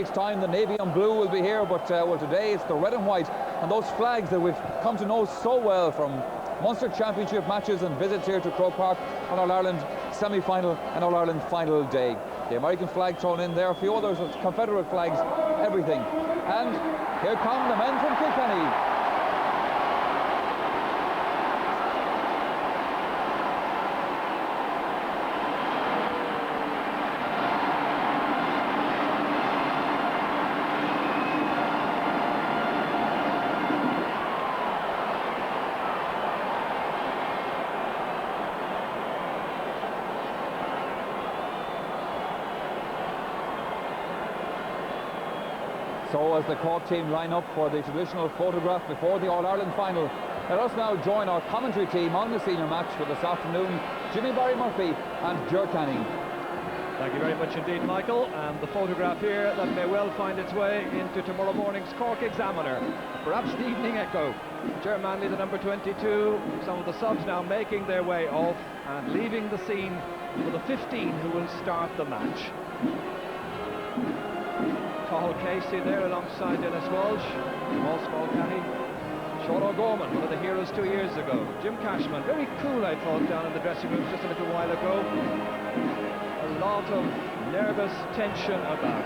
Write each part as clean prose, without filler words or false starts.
Next time the navy and blue will be here, but well, today it's the red and white, and those flags that we've come to know so well from Munster Championship matches and visits here to Croke Park on All-Ireland semi-final and All-Ireland final day. The American flag thrown in there, a few others with Confederate flags, everything. And here come the men from Kilkenny. So as the Cork team line up for the traditional photograph before the All-Ireland final, let us now join our commentary team on the senior match for this afternoon, Jimmy Barry Murphy and Ger Canning. Thank you very much indeed, Michael. And the photograph here that may well find its way into tomorrow morning's Cork Examiner, perhaps the Evening Echo. Ger Manley, the number 22, some of the subs now making their way off and leaving the scene for the 15 who will start the match. Cathal Casey there alongside Dennis Walsh, Small Cathy, Sean O'Gorman, one of the heroes 2 years ago. Jim Cashman, very cool I thought down in the dressing room just a little while ago. A lot of nervous tension about.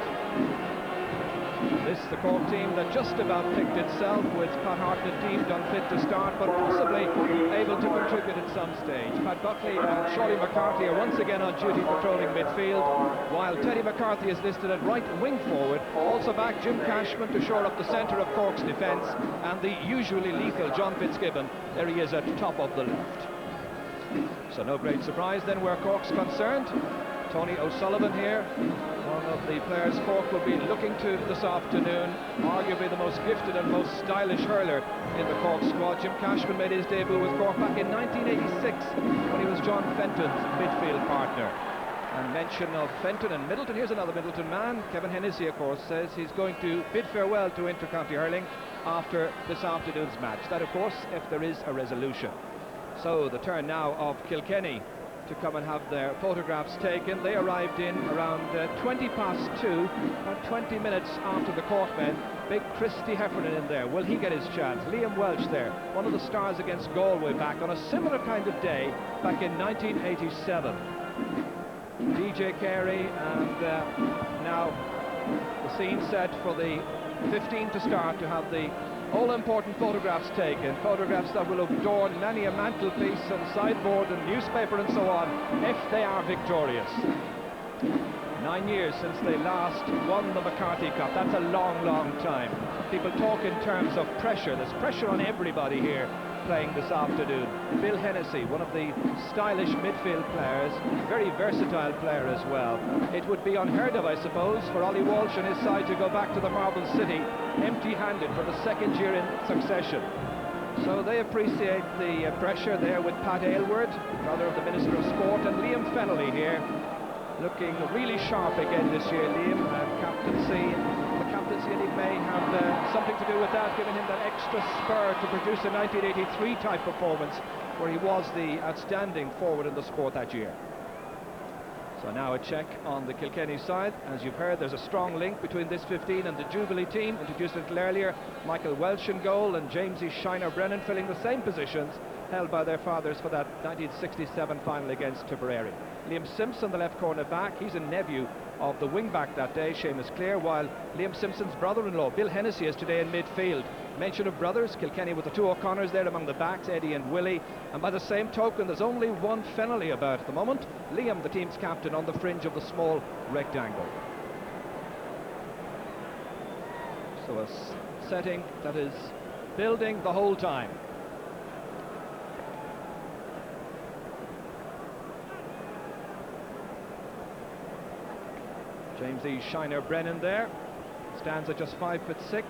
This the Cork team that just about picked itself, with Pat Hartnett deemed unfit to start but possibly able to contribute at some stage. Pat Buckley and Shorty McCarthy are once again on duty patrolling midfield, while Teddy McCarthy is listed at right wing forward. Also back Jim Cashman to shore up the centre of Cork's defence, and the usually lethal John Fitzgibbon, there he is at top of the left. So no great surprise then where Cork's concerned. Tony O'Sullivan here, one of the players Cork will be looking to this afternoon, arguably the most gifted and most stylish hurler in the Cork squad. Jim Cashman made his debut with Cork back in 1986 when he was John Fenton's midfield partner. And mention of Fenton and Middleton, here's another Middleton man. Kevin Hennessy, of course, says he's going to bid farewell to Inter-County hurling after this afternoon's match. That, of course, if there is a resolution. So the turn now of Kilkenny to come and have their photographs taken. They arrived in around 20 past 2, about 20 minutes after the Cork men. Big Christy Heffernan in there. Will he get his chance? Liam Welch there, one of the stars against Galway back on a similar kind of day back in 1987. DJ Carey, and now the scene set for the 15 to start to have the all-important photographs taken, photographs that will adorn many a mantelpiece and sideboard and newspaper and so on, if they are victorious. 9 years since they last won the McCarthy Cup. That's a long, long time. People talk in terms of pressure. There's pressure on everybody here playing this afternoon. Bill Hennessy, one of the stylish midfield players, very versatile player as well. It would be unheard of, I suppose, for Ollie Walsh and his side to go back to the Marble City empty-handed for the second year in succession. So they appreciate the pressure there with Pat Aylward, brother of the Minister of Sport, and Liam Fennelly here, looking really sharp again this year. Liam, captaincy, and he may have something to do with that, giving him that extra spur to produce a 1983 type performance where he was the outstanding forward in the sport that year. So now a check on the Kilkenny side. As you've heard, there's a strong link between this 15 and the Jubilee team, introduced a little earlier. Michael Welch in goal and Jamesy Shiner Brennan filling the same positions held by their fathers for that 1967 final against Tipperary. Liam Simpson, the left corner back, he's a nephew of the wing-back that day, Seamus Clear, while Liam Simpson's brother-in-law, Bill Hennessy, is today in midfield. Mention of brothers, Kilkenny with the two O'Connors there among the backs, Eddie and Willie, and by the same token, there's only one Fennelly about at the moment, Liam, the team's captain, on the fringe of the small rectangle. So a setting that is building the whole time. James E. Shiner Brennan there stands at just 5'6",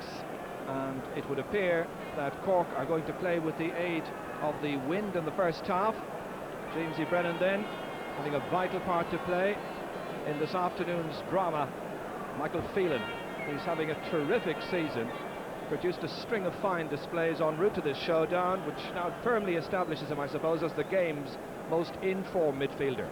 and it would appear that Cork are going to play with the aid of the wind in the first half. James E. Brennan then having a vital part to play in this afternoon's drama. Michael Phelan, he's having a terrific season, produced a string of fine displays en route to this showdown, which now firmly establishes him, I suppose, as the game's most in-form midfielder.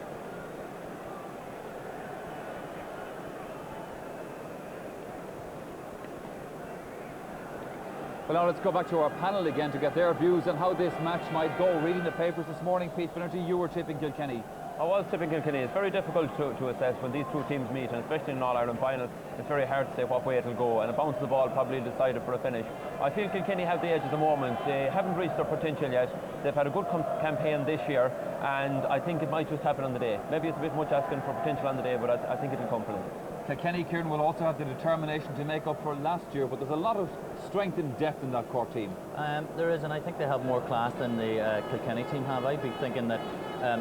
Well, now let's go back to our panel again to get their views on how this match might go. Reading the papers this morning, Pete Finnerty, you were tipping Kilkenny. I was tipping Kilkenny. It's very difficult to assess when these two teams meet, and especially in an All-Ireland final, it's very hard to say what way it'll go, and a bounce of the ball probably decided for a finish. I feel Kilkenny have the edge at the moment. They haven't reached their potential yet. They've had a good campaign this year, and I think it might just happen on the day. Maybe it's a bit much asking for potential on the day, but I think it'll come for them. Kilkenny, Kieran, will also have the determination to make up for last year, but there's a lot of strength and depth in that Cork team. There is, and I think they have more class than the Kilkenny team have. I'd be thinking that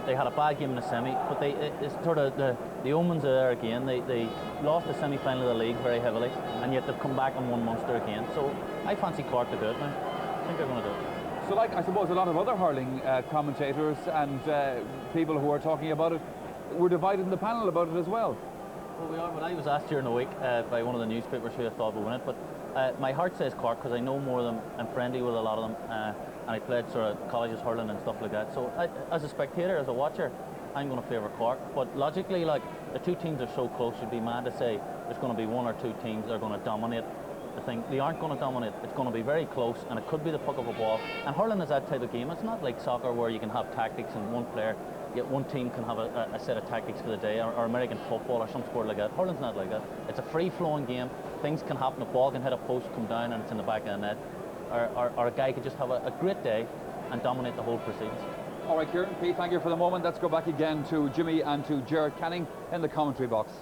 they had a bad game in the semi, but it's sort of the omens are there again. They lost the semi-final of the league very heavily, and yet they've come back and won Munster again. So I fancy Cork to do it now. I think they're going to do it. So, like I suppose a lot of other hurling commentators and people who are talking about it, were divided in the panel about it as well. Well, we are, but I was asked during the week by one of the newspapers who I thought would win it, but my heart says Cork because I know more of them, I'm friendly with a lot of them, and I played sort of colleges hurling and stuff like that. So as a spectator, as a watcher, I'm going to favour Cork. But logically, like, the two teams are so close, you'd be mad to say there's going to be one or two teams that are going to dominate the thing. They aren't going to dominate. It's going to be very close, and it could be the puck of a ball. And hurling is that type of game. It's not like soccer where you can have tactics and one player, yet one team can have a set of tactics for the day, or American football or some sport like that. Hurling's not like that. It's a free-flowing game. Things can happen. A ball can hit a post, come down, and it's in the back of the net. Or a guy could just have a great day and dominate the whole proceedings. All right, Kieran, Pete, thank you for the moment. Let's go back again to Jimmy and to Gerard Canning in the commentary box.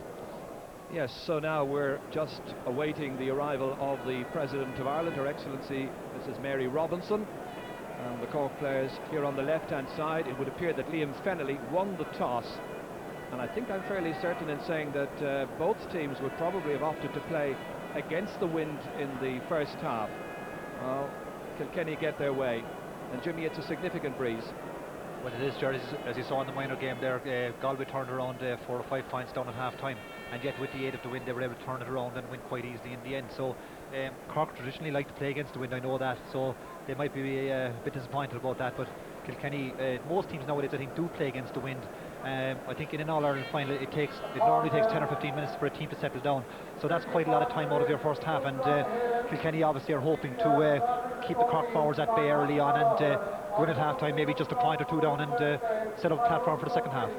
Yes, so now we're just awaiting the arrival of the President of Ireland, Her Excellency Mrs. Mary Robinson. And the Cork players here on the left-hand side. It would appear that Liam Fennelly won the toss. And I think I'm fairly certain in saying that both teams would probably have opted to play against the wind in the first half. Well, Kilkenny get their way. And Jimmy, it's a significant breeze. Well, it is, Gerard, as you saw in the minor game there. Galway turned around 4 or 5 points down at half-time, and yet with the aid of the wind they were able to turn it around and win quite easily in the end. So Cork traditionally like to play against the wind, I know that, so they might be a bit disappointed about that, but Kilkenny, most teams nowadays I think do play against the wind. I think in an All-Ireland final it normally takes 10 or 15 minutes for a team to settle down, so that's quite a lot of time out of your first half, and Kilkenny obviously are hoping to keep the Cork forwards at bay early on and win at half-time, maybe just a point or two down, and set up a platform for the second half.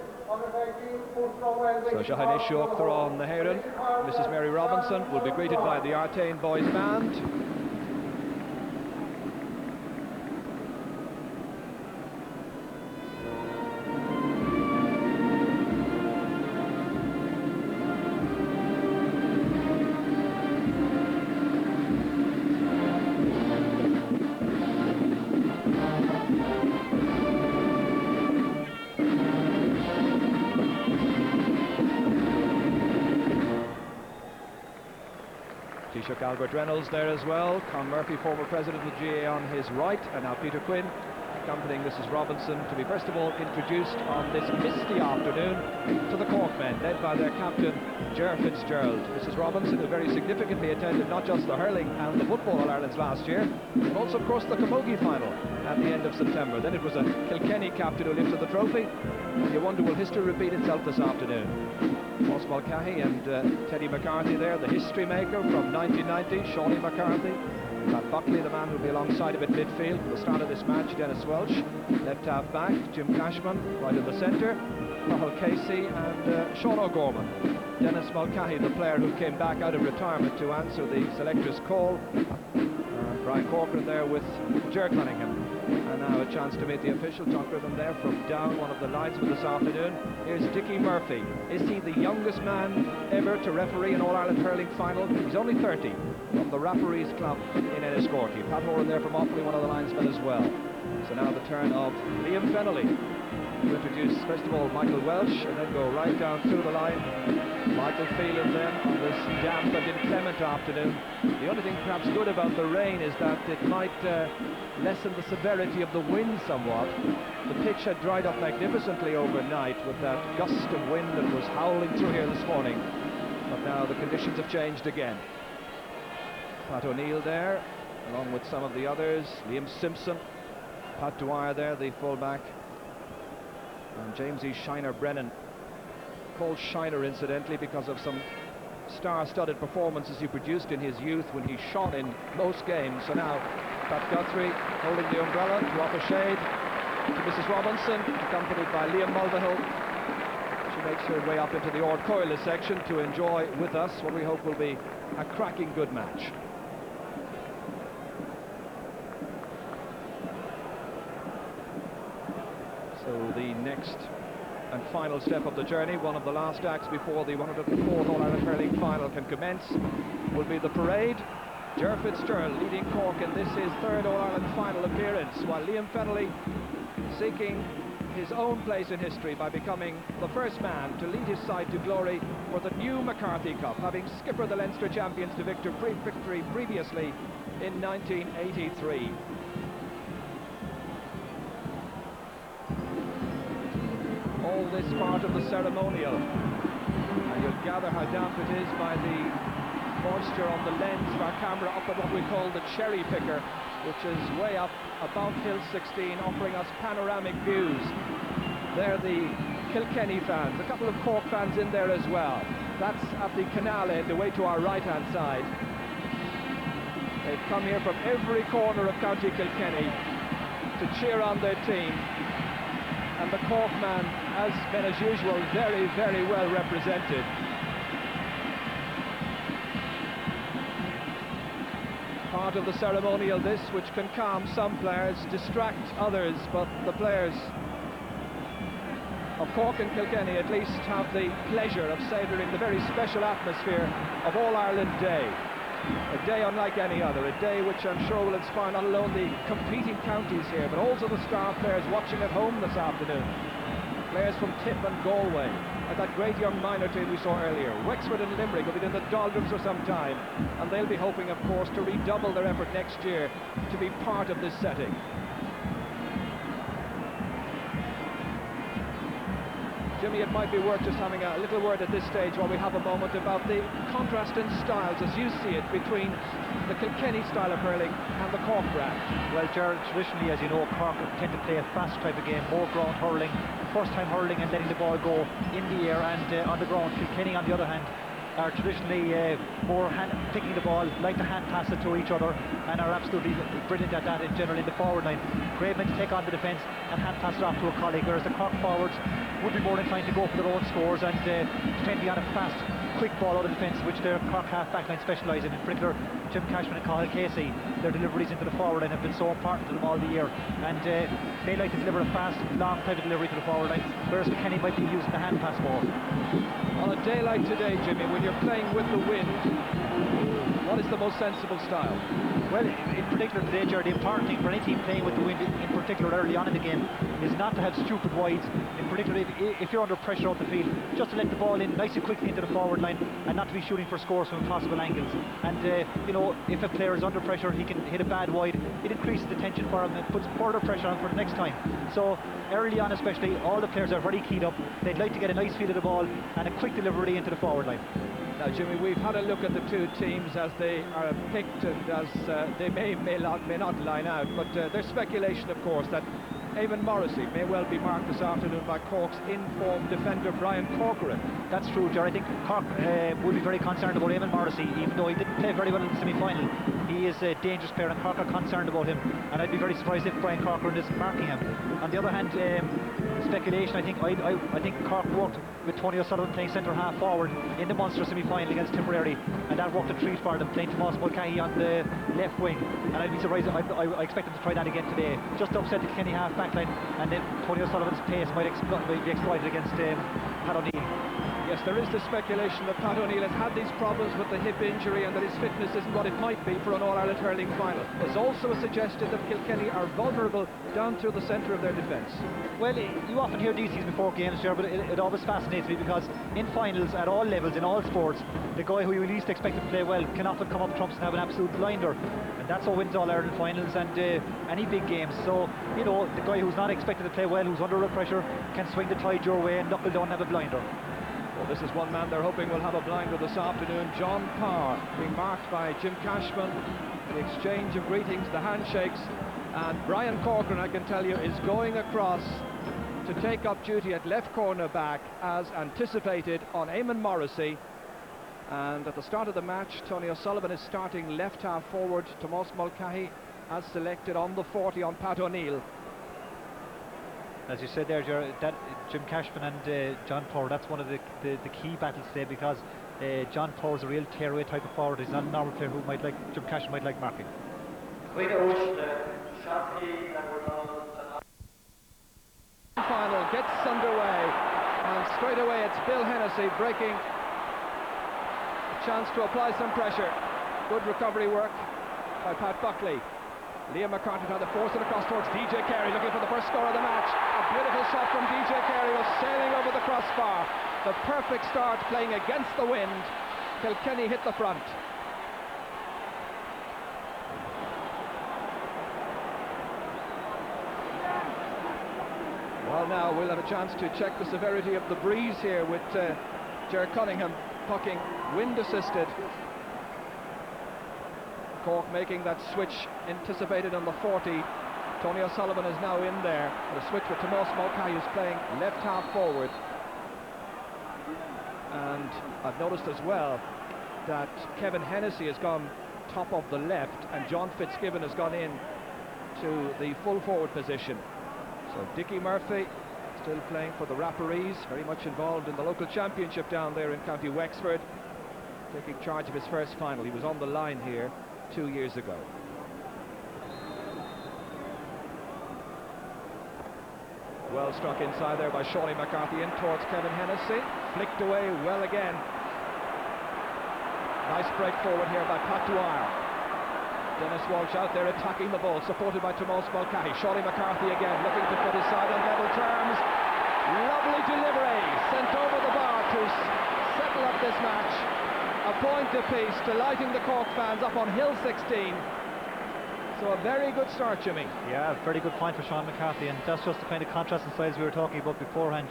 So Shahan Ishok on the Heron. Mrs. Mary Robinson will be greeted by the Artane Boys Band. Taoiseach Albert Reynolds there as well. Con Murphy, former president of the GAA, on his right, and now Peter Quinn accompanying Mrs. Robinson to be first of all introduced on this misty afternoon to the Cork men, led by their captain Ger Fitzgerald. Mrs. Robinson, who very significantly attended not just the hurling and the football All-Irelands last year, but also of course the Camogie final at the end of September. Then it was a Kilkenny captain who lifted the trophy. You wonder, will history repeat itself this afternoon? Ross Mulcahy and Teddy McCarthy there, the history maker from 1990, Shawnee McCarthy. Pat Buckley, the man who'll be alongside him at midfield at the start of this match. Dennis Welsh, left half back. Jim Cashman, right in the centre. Cathal Casey and Sean O'Gorman. Dennis Mulcahy, the player who came back out of retirement to answer the selector's call. Brian Corcoran there with Ger Cunningham. And now a chance to meet the official. Talk with him there from down one of the linesmen this afternoon. Here's Dickie Murphy. Is he the youngest man ever to referee an All-Ireland hurling final? He's only 30, from the Referees Club in Enniscorthy. Pat Horan there from Offaly, one of the linesmen as well. So now the turn of Liam Fennelly to introduce first of all Michael Welsh and then go right down through the line. Michael Phelan then on this damp and inclement afternoon. The only thing perhaps good about the rain is that it might lessen the severity of the wind somewhat. The pitch had dried up magnificently overnight with that gust of wind that was howling through here this morning. But now the conditions have changed again. Pat O'Neill there, along with some of the others. Liam Simpson, Pat Dwyer there, the fullback. And James E. Shiner Brennan, called Shiner incidentally because of some star-studded performances he produced in his youth when he shone in most games. So now Pat Guthrie holding the umbrella to offer shade to Mrs. Robinson, accompanied by Liam Mulvihill. She makes her way up into the Ord Coyle section to enjoy with us what we hope will be a cracking good match. So the next and final step of the journey, one of the last acts before the 104th All-Ireland Hurling Final can commence, will be the parade. Ger Fitzgerald leading Cork in this his third All-Ireland Final appearance, while Liam Fennelly seeking his own place in history by becoming the first man to lead his side to glory for the new McCarthy Cup, having skippered the Leinster champions to victory previously in 1983. All this part of the ceremonial, and you'll gather how damp it is by the moisture on the lens of our camera up at what we call the cherry picker, which is way up above Hill 16, offering us panoramic views. There the Kilkenny fans, a couple of Cork fans in there as well. That's at the canal end, away to our right-hand side. They've come here from every corner of County Kilkenny to cheer on their team. And the Cork man has been, as usual, very, very well represented. Part of the ceremonial, this, which can calm some players, distract others, but the players of Cork and Kilkenny at least have the pleasure of savouring the very special atmosphere of All-Ireland Day. A day unlike any other, a day which I'm sure will inspire not alone the competing counties here, but also the star players watching at home this afternoon. Players from Tip and Galway, like that great young minor team we saw earlier. Wexford and Limerick will be in the doldrums for some time, and they'll be hoping, of course, to redouble their effort next year to be part of this setting. Jimmy, it might be worth just having a little word at this stage while we have a moment about the contrast in styles, as you see it, between the Kilkenny style of hurling and the Cork brand. Well, Gerard, traditionally, as you know, Cork tend to play a fast type of game, more ground hurling, first time hurling and letting the ball go in the air and on the ground. Kilkenny, on the other hand, are traditionally more picking the ball, like to hand pass it to each other, and are absolutely brilliant at that in general in the forward line. Great men to take on the defence and hand pass it off to a colleague, whereas the Cork forwards would be more inclined to go for their own scores and depending on a fast, quick ball out of defence, which their Cork half back line specialise in particular. Jim Cashman and Cathal Casey, their deliveries into the forward line have been so important to them all the year, and they like to deliver a fast, long type of delivery to the forward line, whereas Kilkenny might be using the hand pass more. On a day like today, Jimmy, when you're playing with the wind, what is the most sensible style? Well, in particular today, Gerard, the important thing for any team playing with the wind, in particular early on in the game, is not to have stupid wides. In particular, if you're under pressure out the field, just to let the ball in nice and quickly into the forward line, and not to be shooting for scores from impossible angles. And you know, if a player is under pressure, he can hit a bad wide. It increases the tension for him and puts further pressure on for the next time. So early on, especially, all the players are very keyed up. They'd like to get a nice feel of the ball and a quick delivery into the forward line. Now, Jimmy, we've had a look at the two teams as they are picked and as they may not line out, but there's speculation, of course, that Eamon Morrissey may well be marked this afternoon by Cork's in-form defender Brian Corcoran. That's true, Jerry. I think Cork will be very concerned about Eamon Morrissey, even though he didn't play very well in the semi-final. He is a dangerous player and Cork are concerned about him, and I'd be very surprised if Brian Corcoran is marking him. On the other hand, speculation, I think Cork worked with Tony O'Sullivan playing centre-half forward in the Munster semi-final against Tipperary, and that worked a treat for them, playing Tomás Mulcahy on the left wing, and I'd be surprised. I expect them to try that again today, just to upset the Kilkenny half back line, and then Tony O'Sullivan's pace might be exploited against Pat O'Neill. Yes, there is the speculation that Pat O'Neill has had these problems with the hip injury and that his fitness isn't what it might be for an All-Ireland hurling final. There's also a suggestion that Kilkenny are vulnerable down through the centre of their defence. Well, you often hear these things before games, Gerard, but it always fascinates me because in finals, at all levels, in all sports, the guy who you least expect to play well can often come up trumps and have an absolute blinder. And that's what wins All-Ireland finals and any big games. So, you know, the guy who's not expected to play well, who's under pressure, can swing the tide your way and knuckle down and have a blinder. Well, this is one man they're hoping will have a blinder this afternoon. John Parr being marked by Jim Cashman. The exchange of greetings, the handshakes, and Brian Corcoran, I can tell you, is going across to take up duty at left corner back as anticipated on Eamon Morrissey. And at the start of the match, Tony O'Sullivan is starting left half forward. Tomás Mulcahy as selected on the 40 on Pat O'Neill. As you said there, Jim Cashman and John Power, that's one of the key battles today, because John Power is a real tearaway type of forward. He's not a normal player who Jim Cashman might like marking. Final gets underway, and straight away it's Bill Hennessy breaking. A chance to apply some pressure. Good recovery work by Pat Buckley. Liam McCarthy trying to force it across towards DJ Carey, looking for the first score of the match. A beautiful shot from DJ Carey, was sailing over the crossbar. The perfect start, playing against the wind. Kilkenny hit the front. Well, now we'll have a chance to check the severity of the breeze here with Ger Cunningham pucking wind assisted. Cork making that switch anticipated on the 40. Tony O'Sullivan is now in there. The switch with Tomás Mulcahy, who's playing left half forward. And I've noticed as well that Kevin Hennessy has gone top of the left, and John Fitzgibbon has gone in to the full forward position. So Dickie Murphy still playing for the Rapparees, very much involved in the local championship down there in County Wexford, taking charge of his first final. He was on the line here 2 years ago. Well struck inside there by Shawny McCarthy in towards Kevin Hennessy. Flicked away well again. Nice break forward here by Pat Dwyer. Dennis Walsh out there attacking the ball, supported by Tomás Mulcahy. Shawny McCarthy again, looking to put his side on level terms. Lovely delivery, sent over the bar to settle up this match. A point apiece, delighting the Cork fans up on Hill 16. So a very good start, Jimmy. Yeah, very good point for Sean McCarthy, and that's just the kind of contrast in styles we were talking about beforehand.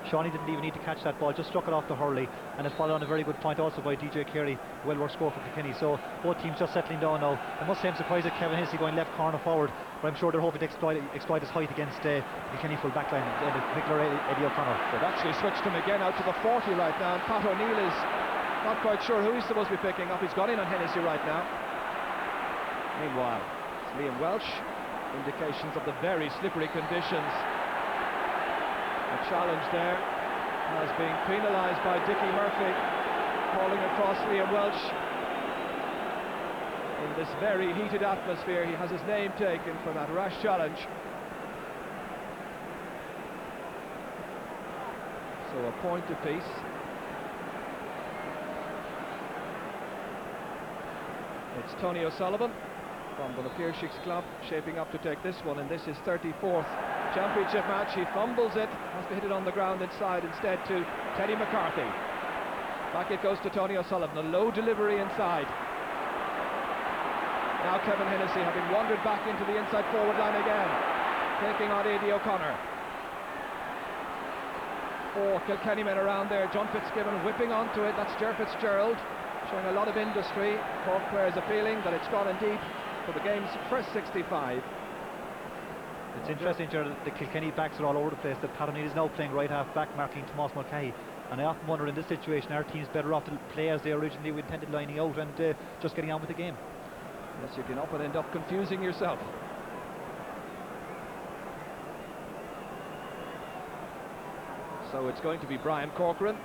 Shawny didn't even need to catch that ball, just struck it off the hurley, and it followed on a very good point also by DJ Carey. Well worked score for Kilkenny. So both teams just settling down now. I must say I'm surprised at Kevin Hennessy going left corner forward, but I'm sure they're hoping to exploit his height against the Kilkenny full backline, in particular Eddie O'Connor. They've actually switched him again out to the 40 right now, and Pat O'Neill is not quite sure who he's supposed to be picking up. He's got in on Hennessy right now. Meanwhile, Liam Welsh, indications of the very slippery conditions. A challenge there as being penalised by Dickie Murphy, falling across Liam Welsh. In this very heated atmosphere, he has his name taken for that rash challenge. So a point apiece. It's Tony O'Sullivan from the Piershiks club, shaping up to take this one, and this is 34th championship match. He fumbles it, has to hit it on the ground inside instead to Teddy McCarthy. Back it goes to Tony O'Sullivan, a low delivery inside. Now Kevin Hennessy, having wandered back into the inside forward line again, taking on Eddie O'Connor. 4 Kilkenny men around there. John Fitzgibbon whipping onto it. That's Ger Fitzgerald, showing a lot of industry. Cork players are feeling that it's gone indeed for the game's first 65. It's interesting, Gerald, the Kilkenny backs are all over the place. That Pat O'Neill is now playing right half back, marking Tomás Mulcahy. And I often wonder in this situation, our team's better off to play as they originally intended, lining out and just getting on with the game. Yes, you can often end up confusing yourself. So it's going to be Brian Corcoran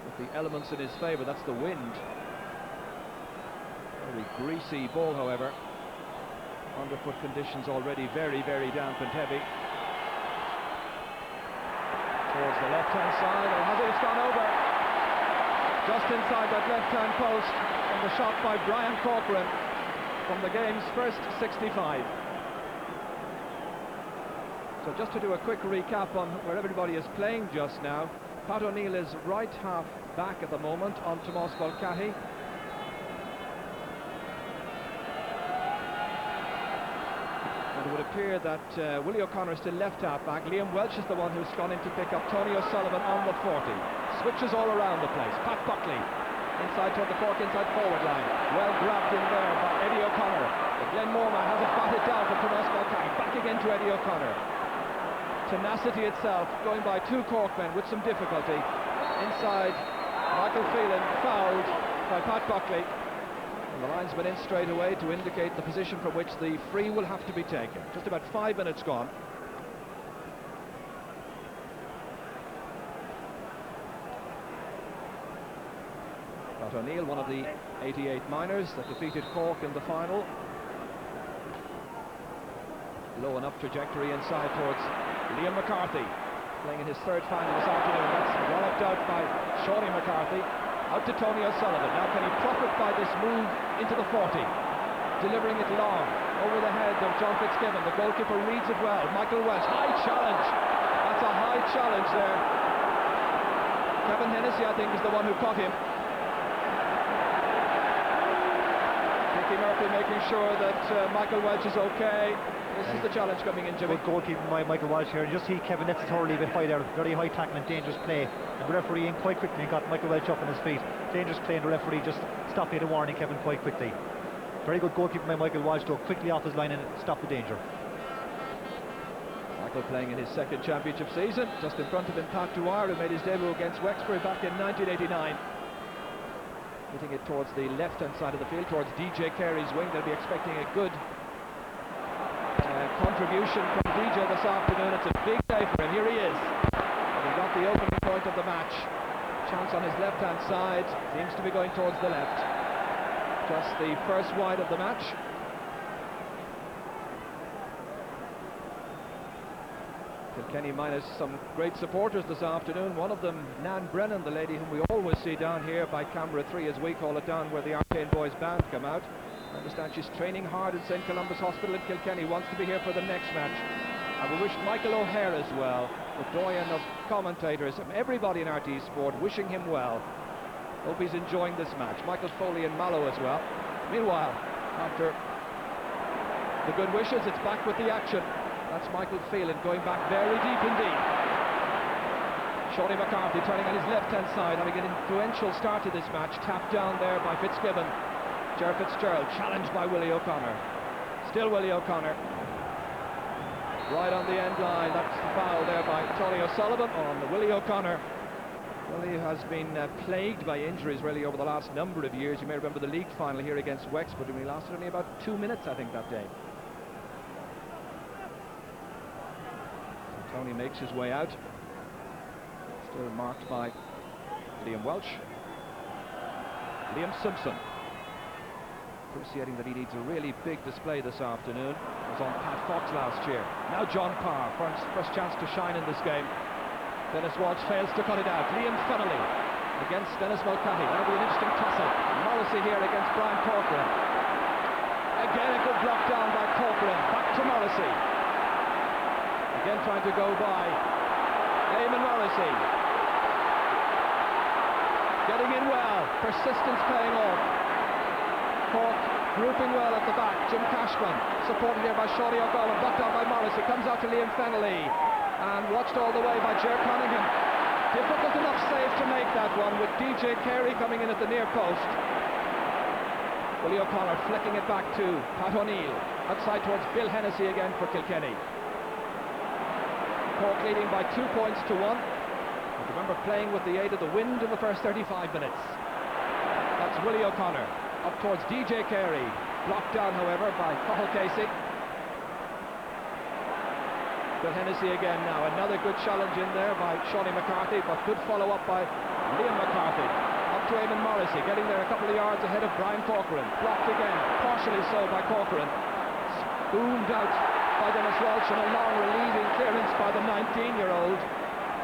with the elements in his favour. That's the wind. Very greasy ball, however. Underfoot conditions already very, very damp and heavy. Towards the left-hand side, or has it? It's gone over. Just inside that left-hand post, and the shot by Brian Corcoran from the game's first 65. So just to do a quick recap on where everybody is playing just now. Pat O'Neill is right half back at the moment on Tomás Mulcahy. It would appear that Willie O'Connor is still left half back. Liam Welsh is the one who's gone in to pick up Tony O'Sullivan on the 40. Switches all around the place. Pat Buckley inside toward the Cork inside forward line. Well grabbed in there by Eddie O'Connor. But Glenn Morman has it batted down for Tomás Mulcahy. Back again to Eddie O'Connor. Tenacity itself, going by 2 Cork men with some difficulty. Inside Michael Phelan fouled by Pat Buckley. And the linesman in straight away to indicate the position from which the free will have to be taken. Just about 5 minutes gone. Pat O'Neill, one of the 88 miners that defeated Cork in the final. Low enough trajectory inside towards Liam McCarthy, playing in his third final this afternoon. That's walloped out by Shawnee McCarthy. Out to Tony O'Sullivan. Now can he profit by this move into the 40? Delivering it long over the head of John Fitzgibbon. The goalkeeper reads it well. Michael Welch, high challenge. That's a high challenge there. Kevin Hennessy, I think, is the one who caught him. Mickey Murphy making sure that Michael Welch is okay. This is the challenge coming in, Jimmy. Good goalkeeping by Michael Walsh here. You just see Kevin Netz thoroughly a bit high there. Very high tackle and dangerous play. And the referee in quite quickly got Michael Welch up on his feet. Dangerous play, and the referee just stopped the warning Kevin quite quickly. Very good goalkeeping by Michael Walsh to quickly off his line and stop the danger. Michael playing in his second championship season. Just in front of him, Pat Dwyer, who made his debut against Wexford back in 1989. Hitting it towards the left-hand side of the field, towards DJ Carey's wing. They'll be expecting a good contribution from DJ this afternoon. It's a big day for him. Here he is. And he got the opening point of the match. Chance on his left-hand side. Seems to be going towards the left. Just the first wide of the match. Kilkenny minus some great supporters this afternoon. One of them, Nan Brennan, the lady whom we always see down here by Camera 3, as we call it, down where the Arcane Boys band come out. I understand she's training hard in St. Columba's Hospital in Kilkenny, wants to be here for the next match. And we wish Michael O'Hare as well, the doyen of commentators, everybody in RT Sport, wishing him well. Hope he's enjoying this match. Michael Foley and Mallow as well. Meanwhile, after the good wishes, it's back with the action. That's Michael Phelan going back very deep indeed. Shawnee McCarthy turning on his left-hand side, having an influential start to this match. Tapped down there by Fitzgibbon. Ger Fitzgerald challenged by Willie O'Connor. Still Willie O'Connor. Right on the end line. That's the foul there by Tony O'Sullivan on Willie O'Connor. Willie has been plagued by injuries really over the last number of years. You may remember the league final here against Wexford, and he lasted only about 2 minutes, I think, that day. So Tony makes his way out. Still marked by Liam Welch. Liam Simpson, appreciating that he needs a really big display this afternoon. Was on Pat Fox last year. Now John Parr, first chance to shine in this game. Dennis Walsh fails to cut it out. Liam Fennelly against Dennis Mulcahy. That'll be an interesting tussle. Morrissey here against Brian Corcoran. Again a good block down by Corcoran. Back to Morrissey. Again trying to go by Eamon Morrissey. Getting in well. Persistence paying off. Cork grouping well at the back. Jim Cashman supported here by Shawnee O'Gorman. Blocked down by Morrissey. Comes out to Liam Fennelly. And watched all the way by Ger Cunningham. Difficult enough save to make that one, with DJ Carey coming in at the near post. Willie O'Connor flicking it back to Pat O'Neill. Outside towards Bill Hennessy again for Kilkenny. Cork leading by 2 points to 1. But remember, playing with the aid of the wind in the first 35 minutes. That's Willie O'Connor. Up towards DJ Carey. Blocked down, however, by Cathal Casey. Bill Hennessy again now. Another good challenge in there by Shawnee McCarthy, but good follow-up by Liam McCarthy. Up to Eamon Morrissey, getting there a couple of yards ahead of Brian Corcoran. Blocked again, partially so by Corcoran. Boomed out by Dennis Walsh, and a long relieving clearance by the 19-year-old.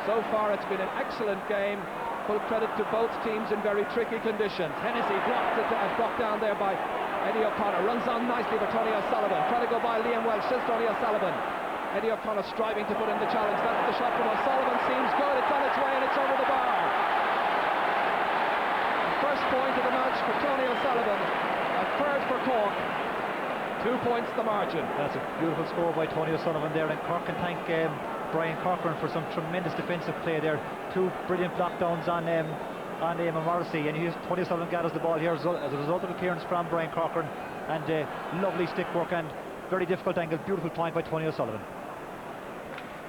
So far it's been an excellent game. Full credit to both teams in very tricky conditions. Hennessy blocked down there by Eddie O'Connor. Runs on nicely for Tony O'Sullivan. Trying to go by Liam Welch, says Tony O'Sullivan. Eddie O'Connor striving to put in the challenge. That's the shot from O'Sullivan. Seems good. It's on its way and it's over the bar. The first point of the match for Tony O'Sullivan. A third for Cork. 2 points the margin. That's a beautiful score by Tony O'Sullivan there, and Cork can thank Brian Corcoran for some tremendous defensive play there. 2 brilliant blockdowns on Eamon Morrissey, and Tony O'Sullivan gathers the ball here as a result of the clearance from Brian Corcoran, and lovely stick work and very difficult angle. Beautiful point by Tony O'Sullivan.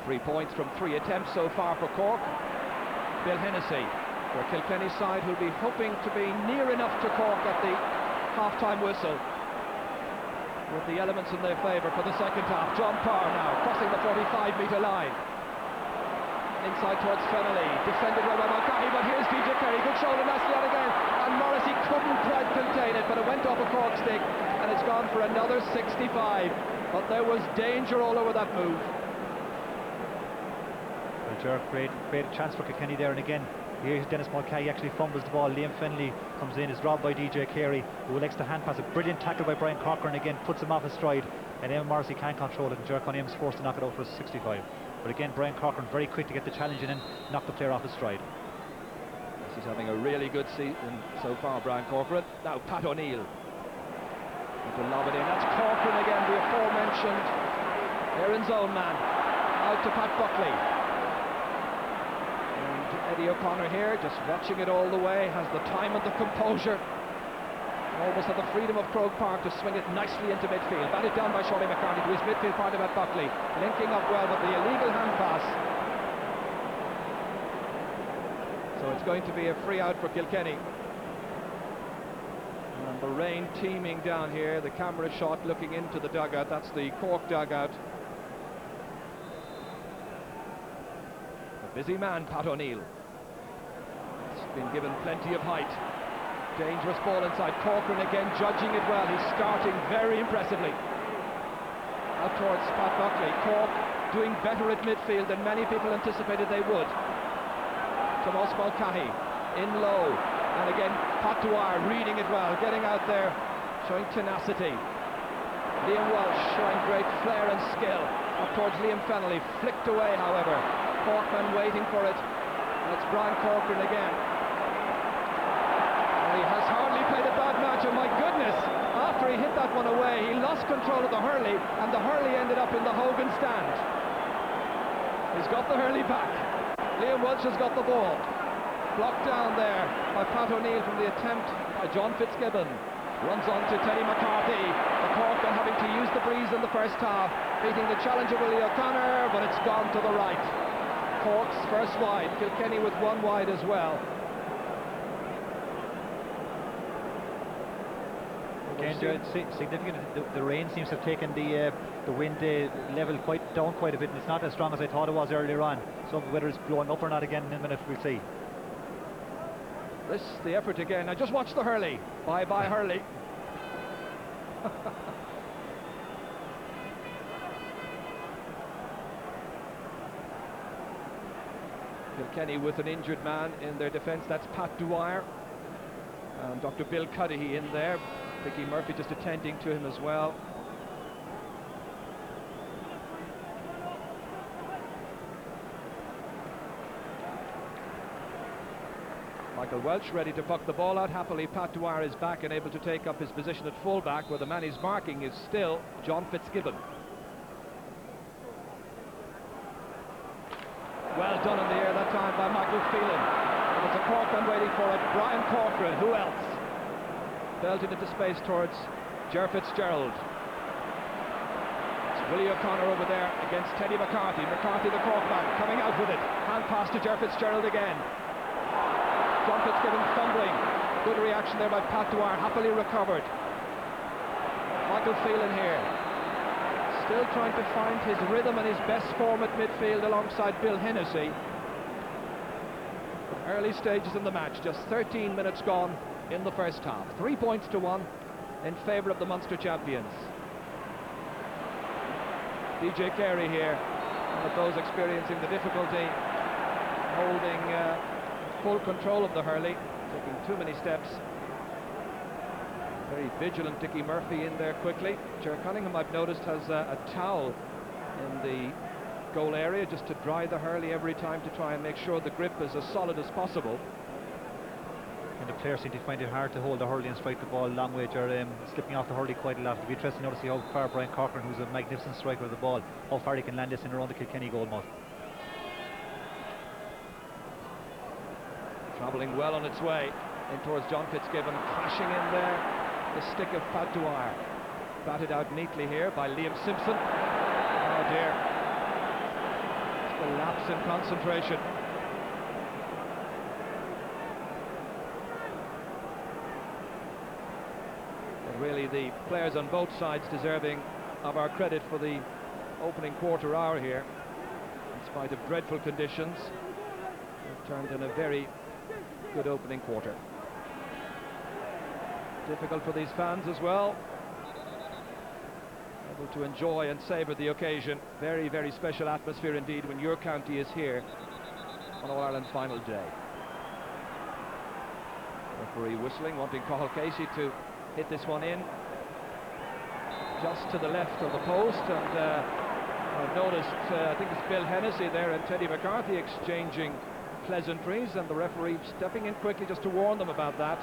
3 points from 3 attempts so far for Cork. Bill Hennessy for a Kilkenny side who'll be hoping to be near enough to Cork at the half-time whistle, with the elements in their favour for the second half. John Parr now crossing the 45-metre line. Inside towards Fennelly, defended well by Mulcahy, but here's DJ Kerry, good shoulder nicely on again, and Morrissey couldn't quite contain it, but it went off a Cork stick, and it's gone for another 65. But there was danger all over that move. Well, Ger, great chance for Kilkenny there, and again, here's Dennis Mulcahy actually fumbles the ball. Liam Fennelly comes in, is robbed by DJ Carey, who elects to hand pass. A brilliant tackle by Brian Corcoran, again puts him off his stride, and Eamon Morrissey can't control it, and Ger Cunningham is forced to knock it out for a 65. But again, Brian Corcoran very quick to get the challenge in and knock the player off his stride. Yes, he's having a really good season so far, Brian Corcoran. Now Pat O'Neill to lob it in. That's Corcoran again, the aforementioned Erin's own man. Out to Pat Buckley. And Eddie O'Connor here, just watching it all the way, has the time and the composure. Almost had the freedom of Croke Park to swing it nicely into midfield. Batted down by Shirley McCarthy to his midfield partner at Buckley. Linking up well, but the illegal hand pass. So it's going to be a free out for Kilkenny. And the rain teeming down here. The camera shot looking into the dugout. That's the Cork dugout. A busy man, Pat O'Neill. He's been given plenty of height. Dangerous ball inside. Corcoran again judging it well. He's starting very impressively. Out towards Pat Buckley. Cork doing better at midfield than many people anticipated they would. Tomas Mulcahy in low. And again, Pat Dwyer reading it well, getting out there, showing tenacity. Liam Walsh showing great flair and skill. Up towards Liam Fennelly. Flicked away, however. Corkman waiting for it. And it's Brian Corcoran again. He has hardly played a bad match, and my goodness, after he hit that one away, he lost control of the hurley, and the hurley ended up in the Hogan stand. He's got the hurley back. Liam Welch has got the ball. Blocked down there by Pat O'Neill from the attempt by John Fitzgibbon. Runs on to Teddy McCarthy. The Corkman having to use the breeze in the first half, beating the challenger Willie O'Connor, but it's gone to the right. Cork's first wide, Kilkenny with one wide as well. Again, it's significant. The rain seems to have taken the wind level down quite a bit, and it's not as strong as I thought it was earlier on. So whether it's blowing up or not again in a minute, we'll see. This, the effort again. Now just watch the hurley. Bye-bye hurley. Kilkenny with an injured man in their defence. That's Pat Dwyer. And Dr. Bill Cudahy in there. Dickie Murphy just attending to him as well. Michael Welch ready to puck the ball out. Happily, Pat Dwyer is back and able to take up his position at fullback, where the man he's marking is still John Fitzgibbon. Well done in the air that time by Michael Phelan. It was a Corkman waiting for it. Brian Corcoran, who else? Belted into space towards Ger Fitzgerald. It's Willie O'Connor over there against Teddy McCarthy. McCarthy, the Corkman, coming out with it. Hand pass to Ger Fitzgerald again. John Fitzgibbon fumbling. Good reaction there by Pat Dwyer, happily recovered. Michael Phelan here. Still trying to find his rhythm and his best form at midfield alongside Bill Hennessy. Early stages in the match, just 13 minutes gone in the first half. 3 points to 1 in favour of the Munster champions. DJ Carey here, one of those experiencing the difficulty holding full control of the hurley, taking too many steps. Very vigilant Dickie Murphy in there quickly. Ger Cunningham, I've noticed, has a towel in the goal area just to dry the hurley every time, to try and make sure the grip is as solid as possible. And the players seem to find it hard to hold the hurley and strike the ball a long way. They're slipping off the hurley quite a lot. It'll be interesting now to see how far Brian Corcoran, who's a magnificent striker of the ball, how far he can land this in around the Kilkenny goal mouth. Travelling well on its way in towards John Fitzgibbon, crashing in there. The stick of Pat Dwyer. Batted out neatly here by Liam Simpson. Oh dear. It's a lapse in concentration. really the players on both sides deserving of our credit for the opening quarter hour here. In spite of dreadful conditions, they've turned in a very good opening quarter. Difficult for these fans as well, able to enjoy and savour the occasion. Very, very special atmosphere indeed when your county is here on All-Ireland final day. Referee whistling, wanting Cathal Casey to hit this one in just to the left of the post, and I've noticed, I think it's Bill Hennessy there and Teddy McCarthy exchanging pleasantries, and the referee stepping in quickly just to warn them about that.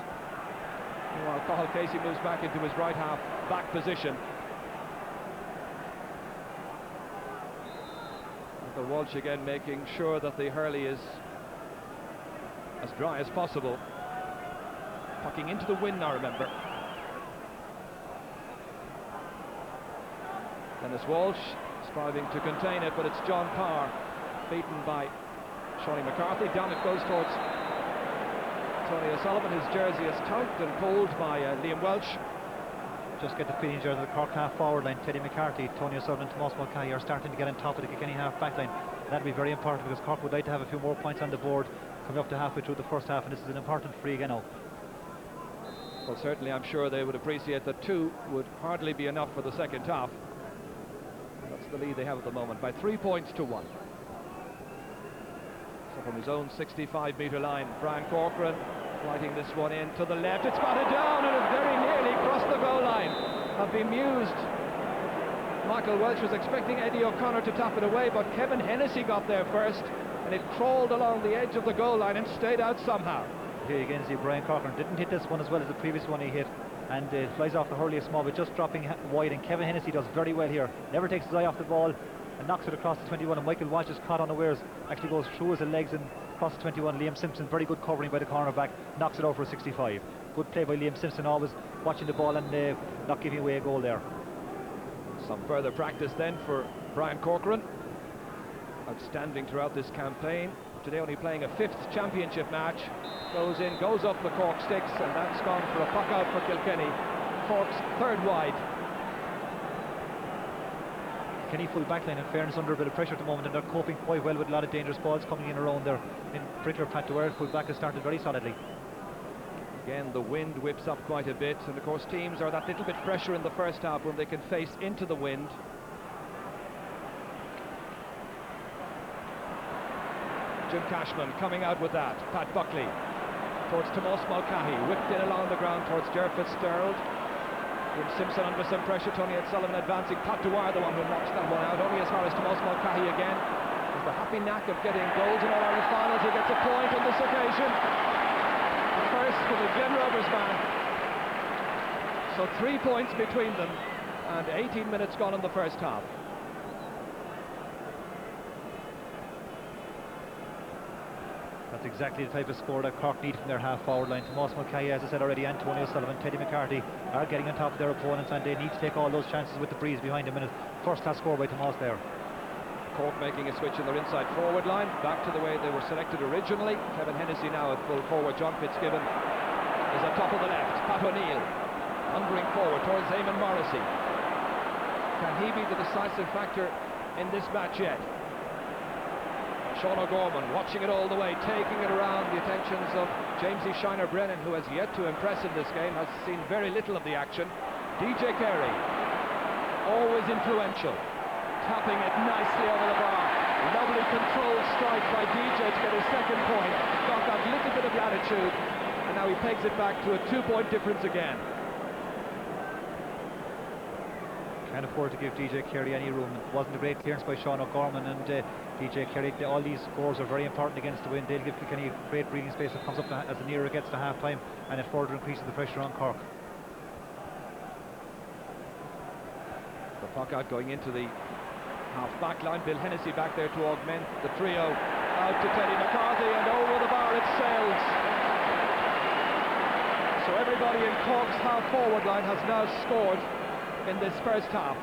Meanwhile, Cathal Casey moves back into his right half back position. Michael Walsh again making sure that the hurley is as dry as possible. Pucking into the wind now, remember. Dennis Walsh striving to contain it, but it's John Parr beaten by Shawnee McCarthy. Down it goes towards Tony O'Sullivan. His jersey is tugged and pulled by Liam Welch. Just get the feeling here that the Cork half forward line, Teddy McCarthy, Tony O'Sullivan, Tomás Mulcahy are starting to get on top of the Kilkenny half back line. That'll be very important because Cork would like to have a few more points on the board coming up to halfway through the first half, and this is an important free again now. Well, certainly I'm sure they would appreciate that 2 would hardly be enough for the second half. That's the lead they have at the moment by 3 points to 1. So from his own 65-metre line, Brian Corcoran fighting this one in to the left. It's batted down and it very nearly crossed the goal line. Have been mused. Michael Welch was expecting Eddie O'Connor to tap it away, but Kevin Hennessy got there first, and it crawled along the edge of the goal line and stayed out somehow. Here again, see Brian Corcoran didn't hit this one as well as the previous one he hit, and flies off the hurley a small bit, just dropping wide, and Kevin Hennessy does very well here. Never takes his eye off the ball and knocks it across the 21, and Michael Walsh is caught unawares, actually goes through his legs and across the 21. Liam Simpson, very good covering by the cornerback, knocks it over a 65. Good play by Liam Simpson, always watching the ball and not giving away a goal there. Some further practice then for Brian Corcoran. Outstanding throughout this campaign. Today only playing a 5th championship match. Goes in, goes up the Cork sticks, and that's gone for a puck out for Kilkenny. Cork's 3rd wide. Kenny full backline, in fairness, under a bit of pressure at the moment, and they're coping quite well with a lot of dangerous balls coming in around there. In particular, Pat Dwyer, full back, has started very solidly. Again, the wind whips up quite a bit, and of course teams are that little bit fresher in the first half when they can face into the wind. Jim Cashman coming out with that. Pat Buckley towards Tomás Mulcahy, whipped in along the ground towards Ger Fitzgerald. Jim Simpson under some pressure, Tony O'Sullivan advancing. Pat Dwyer the one who knocks that one out. Only as far as Tomás Mulcahy again. There's the happy knack of getting goals in All-Ireland finals. He gets a point on this occasion. The first for the Glen Rovers man. So 3 points between them, and 18 minutes gone in the first half. That's exactly the type of score that Cork need from their half-forward line. Tomás Mulcahy, as I said already, and Tony O'Sullivan, Teddy McCarthy are getting on top of their opponents, and they need to take all those chances with the breeze behind them. And first-class score by Tomás there. Cork making a switch in their inside forward line, back to the way they were selected originally. Kevin Hennessy now at full forward. John Fitzgibbon is at top of the left. Pat O'Neill hungering forward towards Eamon Morrissey. Can he be the decisive factor in this match yet? Sean O'Gorman watching it all the way, taking it around the attentions of Jamesy Shiner-Brennan, who has yet to impress in this game, has seen very little of the action. DJ Carey, always influential, tapping it nicely over the bar. Lovely controlled strike by DJ to get his 2nd point. Got that little bit of latitude, and now he pegs it back to a 2-point difference again. Can't afford to give DJ Carey any room. It wasn't a great clearance by Sean O'Gorman, and DJ Carey, all these scores are very important against the wind. They'll give Kilkenny great breathing space that comes up as the nearer it gets to half-time, and it further increases the pressure on Cork. The puck out going into the half-back line. Bill Hennessy back there to augment the trio. Out to Teddy McCarthy, and over the bar it sails. So everybody in Cork's half-forward line has now scored in this first half.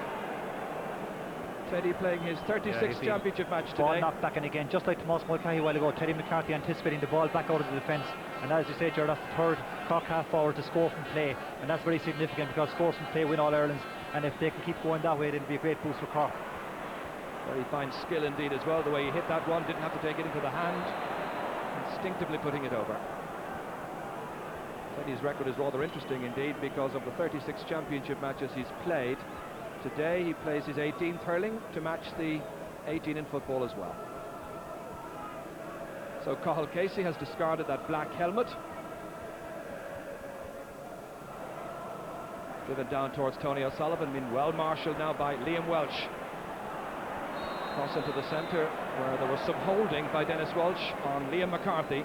Teddy playing his 36th championship match Ball today. knocked back in again, just like Tomas Mulcahy a while ago. Teddy McCarthy anticipating the ball back out of the defence. And as you say, Gerard, that's the third Cork half forward to score from play. And that's very significant because scores from play win All-Irelands. And if they can keep going that way, it'll be a great boost for Cork. Very fine skill indeed as well. The way he hit that one, didn't have to take it into the hand. Instinctively putting it over. Teddy's record is rather interesting indeed because of the 36 championship matches he's played. Today he plays his 18th hurling to match the 18 in football as well. So Cathal Casey has discarded that black helmet. Driven down towards Tony O'Sullivan, been well marshalled now by Liam Welch. Cross into the centre where there was some holding by Dennis Welch on Liam McCarthy.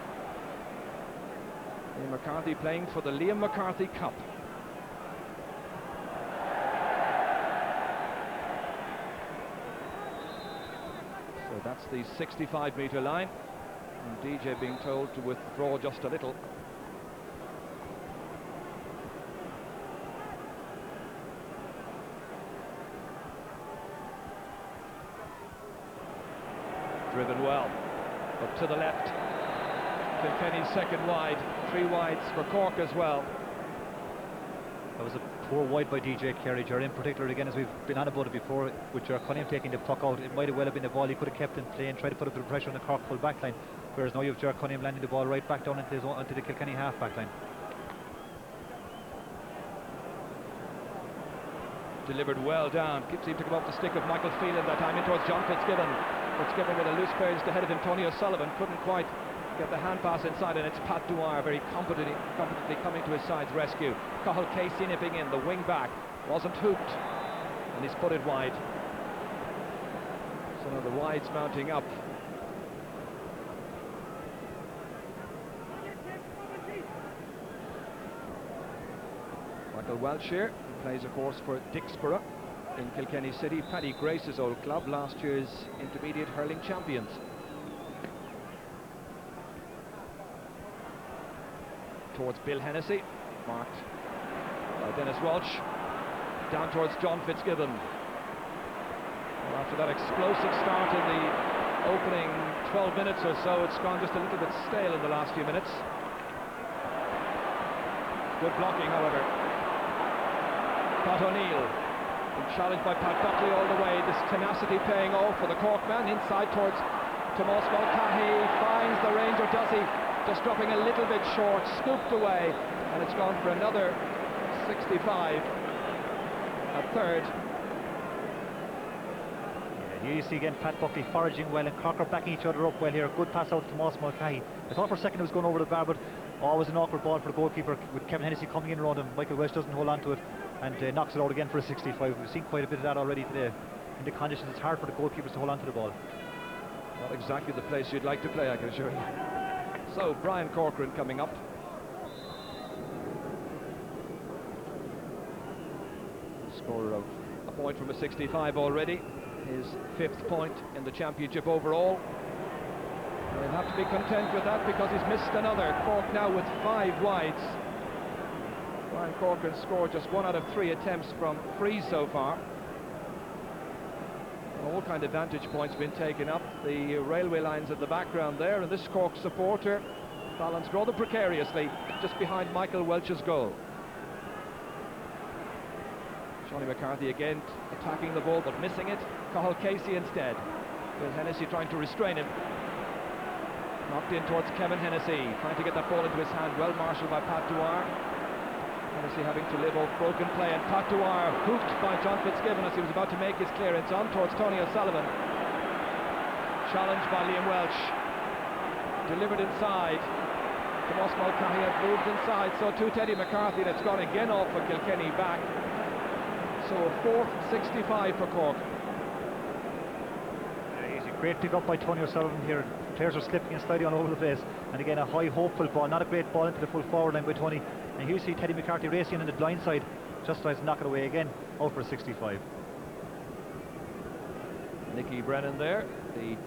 Liam McCarthy playing for the Liam McCarthy Cup. So that's the 65-metre line. And DJ being told to withdraw just a little. Driven well, up to the left. Kilkenny's second wide, 3 wides for Cork as well. That was a poor wide by DJ Carey, Gerard, in particular, again, as we've been on about it before, with Gerard Cunningham taking the puck out. It might have well have been the ball he could have kept in play and tried to put a bit of pressure on the Cork full back line, whereas now you have Gerard Cunningham landing the ball right back down into the Kilkenny half back line. Delivered well down, seemed to come off the stick of Michael Phelan that time in towards John Fitzgibbon. Fitzgibbon with a loose pair just ahead of him. Tony O'Sullivan couldn't quite get the hand pass inside, and it's Pat Dwyer very competently coming to his side's rescue. Cathal Casey nipping in, the wing back wasn't hooped, and he's put it wide. So now the wides mounting up. Michael Welch here, who plays of course for Dixborough in Kilkenny City, Paddy Grace's old club, last year's intermediate hurling champions. Towards Bill Hennessy, marked by Dennis Welch, down towards John Fitzgibbon. Well, after that explosive start in the opening 12 minutes or so, it's gone just a little bit stale in the last few minutes. Good blocking, however. Pat O'Neill, been challenged by Pat Buckley all the way. This tenacity paying off for the Cork man, inside towards Tomas Mulcahy, finds the range, or does he? Just dropping a little bit short, scooped away, and it's gone for another 65, a third. Yeah, you see again Pat Buckley foraging well, and Cork are backing each other up well here. Good pass out to Tomas Mulcahy. I thought for a second it was going over the bar, but always an awkward ball for the goalkeeper with Kevin Hennessy coming in around him. Michael Welch doesn't hold on to it and knocks it out again for a 65. We've seen quite a bit of that already today. In the conditions, it's hard for the goalkeepers to hold on to the ball. Not exactly the place you'd like to play, I can assure you. So, Brian Corcoran coming up. Scorer of a point from a 65 already. His 5th point in the championship overall. He'll have to be content with that because he's missed another. Cork now with 5 wides. Brian Corcoran scored just 1 out of 3 attempts from free so far. All kind of vantage points been taken up. The railway lines at the background there, and this Cork supporter balanced rather precariously just behind Michael Welch's goal. Johnny McCarthy again attacking the ball but missing it. Cathal Casey instead. Bill Hennessy trying to restrain him. Knocked in towards Kevin Hennessy, trying to get that ball into his hand, well marshalled by Pat Dwyer. Hennessy having to live off broken play, and Pat Dwyer hooked by John Fitzgibbon as he was about to make his clearance on towards Tony O'Sullivan. Challenged by Liam Welch. Delivered inside. Tomas Mulcahy had moved inside, so to Teddy McCarthy, and it's gone again off for Kilkenny back. So a 4th 65 for Cork. Easy, great pick up by Tony O'Sullivan here. Players are slipping and sliding all over the place, and again a high hopeful ball, not a great ball into the full forward line by Tony. And here you see Teddy McCarthy racing in the blind side, just tries to knock it away again, out for a 65. Nicky Brennan there, the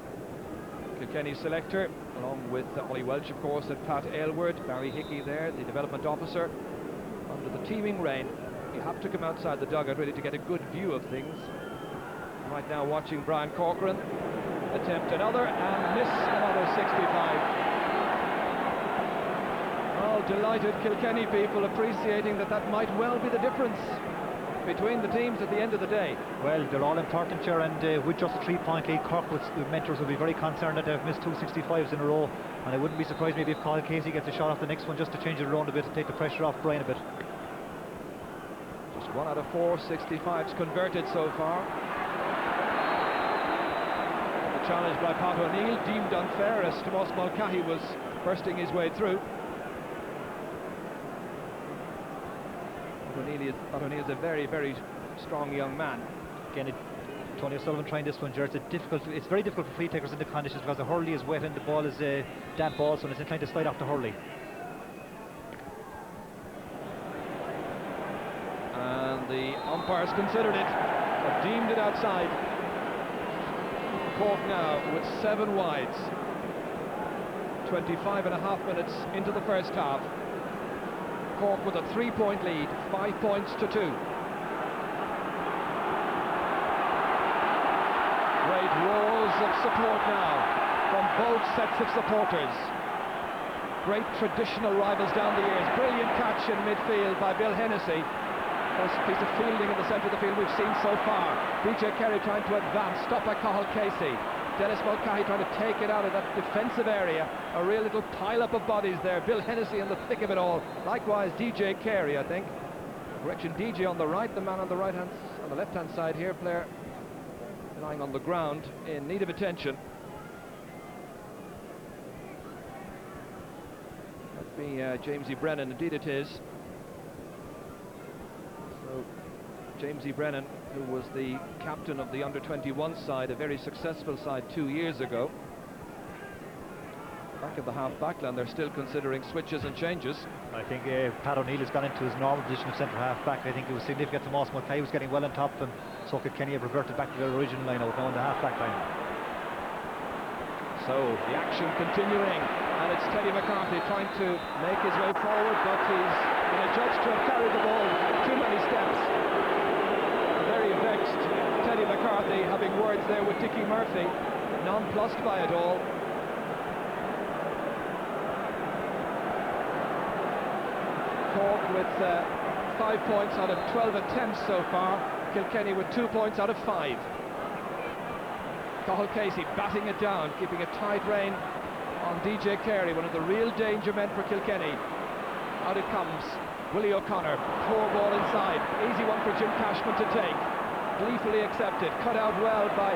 Kilkenny selector, along with Ollie Welch, of course, and Pat Aylward. Barry Hickey there, the development officer. Under the teeming rain, you have to come outside the dugout really to get a good view of things. right now watching Brian Corcoran attempt another and miss another 65. Well, delighted Kilkenny people appreciating that might well be the difference between the teams at the end of the day. Well, they're all important here, and with just a 3-point lead, Cork mentors will be very concerned that they've missed 2 65s in a row, and I wouldn't be surprised maybe if Colin Casey gets a shot off the next one just to change it around a bit and take the pressure off Brian a bit. Just 1 out of 4 65s converted so far. The challenge by Pat O'Neill deemed unfair as Tomás Mulcahy was bursting his way through. Pat O'Neill is a very, very strong young man. Again, Tony O'Sullivan trying this one, Jared. It's very difficult for free takers in the conditions because the hurley is wet and the ball is a damp ball, so it's inclined to slide off the hurley. And the umpires considered it, but deemed it outside. Cork now with 7 wides. 25.5 minutes into the first half. Cork with a 3-point lead, 5 points to 2. Great roars of support now from both sets of supporters. Great traditional rivals down the years. Brilliant catch in midfield by Bill Hennessy. First piece of fielding in the centre of the field we've seen so far. DJ Kerry trying to advance, stopped by Cathal Casey. Dennis Mulcahy trying to take it out of that defensive area. A real little pile-up of bodies there. Bill Hennessy in the thick of it all. Likewise, DJ Carey, I think. Correction, DJ on the right, the man on the left-hand side here, player lying on the ground in need of attention. That'd be Jamesy Brennan, indeed it is. So, Jamesy Brennan, who was the captain of the under-21 side, a very successful side 2 years ago. Back of the half-back line, they're still considering switches and changes. I think Pat O'Neill has gone into his normal position of centre half-back. I think it was significant to Tomás Mulcahy was getting well on top, and so Kenny have reverted back to their original line-out now on the half-back line. So the action continuing, and it's Teddy McCarthy trying to make his way forward, but he's been adjudged to have carried the ball too many steps. Very vexed Teddy McCarthy, having words there with Dickie Murphy, nonplussed by it all. Cork with 5 points out of 12 attempts so far. Kilkenny with 2 points out of 5. Cathal Casey batting it down, keeping a tight rein on DJ Carey, one of the real danger men for Kilkenny. Out it comes. Willie O'Connor, poor ball inside, easy one for Jim Cashman to take, gleefully accepted, cut out well by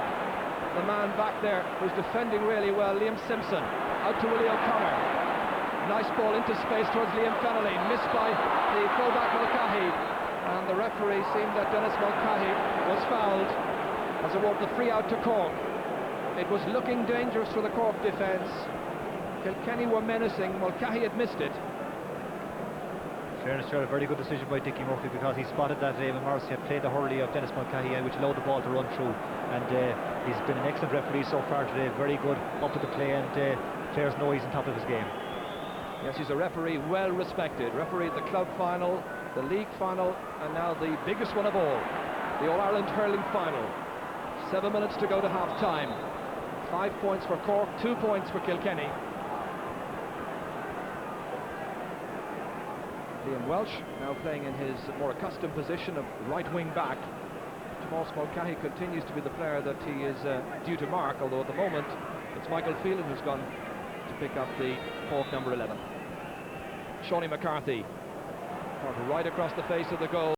the man back there who's defending really well, Liam Simpson. Out to Willie O'Connor, nice ball into space towards Liam Fennelly, missed by the fullback Mulcahy, and the referee seemed that Dennis Mulcahy was fouled as awarded the free out to Cork. It was looking dangerous for the Cork defence. Kilkenny were menacing, Mulcahy had missed it. Fairness, a very good decision by Dickie Murphy, because he spotted that Eamon Morrissey had played the hurley of Dennis Mulcahy, which allowed the ball to run through, and he's been an excellent referee so far today, very good up at the play, and players know he's on top of his game. Yes, he's a referee well respected, refereed the club final, the league final, and now the biggest one of all, the All-Ireland hurling final. 7 minutes to go to half-time. 5 points for Cork, 2 points for Kilkenny. Liam Welsh now playing in his more accustomed position of right wing back. Tomás Mulcahy continues to be the player that he is due to mark, although at the moment it's Michael Phelan who's gone to pick up the Cork number 11. Shawnee McCarthy, right across the face of the goal.